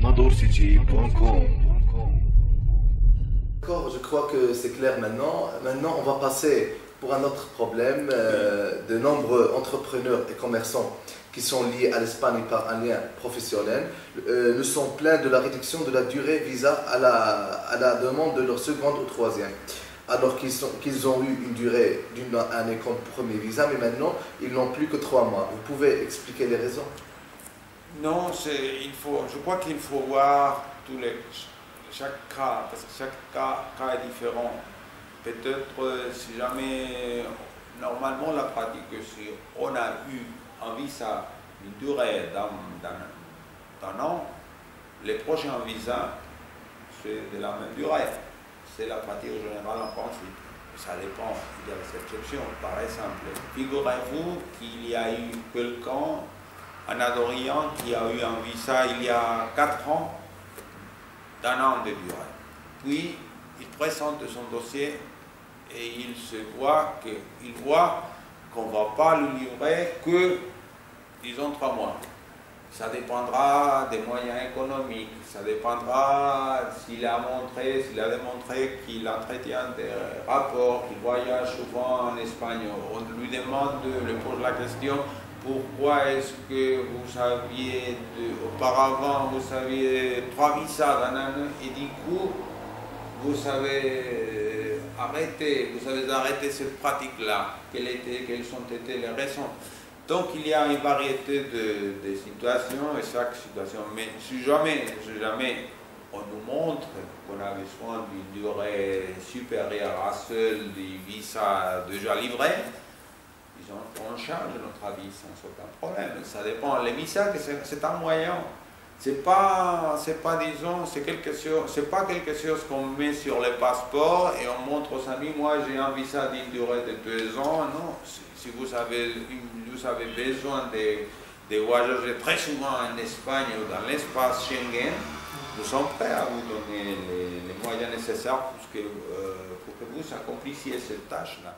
nadorcity.com. D'accord, je crois que c'est clair maintenant. Maintenant, on va passer pour un autre problème. De nombreux entrepreneurs et commerçants qui sont liés à l'Espagne par un lien professionnel nous sont plaints de la réduction de la durée visa à la demande de leur seconde ou troisième. Alors qu'ils ont eu une durée d'une année comme premier visa, mais maintenant, ils n'ont plus que 3 mois. Vous pouvez expliquer les raisons? Non, je crois qu'il faut voir chaque cas, parce que chaque cas est différent. Peut-être si jamais, normalement la pratique, si on a eu un visa d'une durée d'un an, les prochains visas, c'est de la même durée. C'est la pratique générale en principe. Ça dépend, il y a des exceptions. Par exemple, figurez-vous qu'il y a eu quelqu'un, un Adorien, qui a eu un visa il y a 4 ans, d'un an de durée. Puis, il présente son dossier et il voit qu'on ne va pas lui livrer que, disons, 3 mois. Ça dépendra des moyens économiques, ça dépendra s'il a démontré qu'il entretient des rapports, qu'il voyage souvent en Espagne. On lui pose la question, pourquoi est-ce que auparavant vous aviez 3 visas d'un an et du coup vous avez arrêté cette pratique-là? Quelles ont été les raisons? Donc il y a une variété de situations et chaque situation. Mais si jamais on nous montre qu'on a besoin d'une durée supérieure à celle du visa déjà livré, on change notre avis sans aucun problème. Ça dépend. Les visas, c'est un moyen. C'est pas quelque chose qu'on met sur le passeport et on montre aux amis, moi j'ai un visa d'une durée de 2 ans. Non, si vous avez besoin de voyager très souvent en Espagne ou dans l'espace Schengen, nous sommes prêts à vous donner les moyens nécessaires pour que vous accomplissiez cette tâche-là.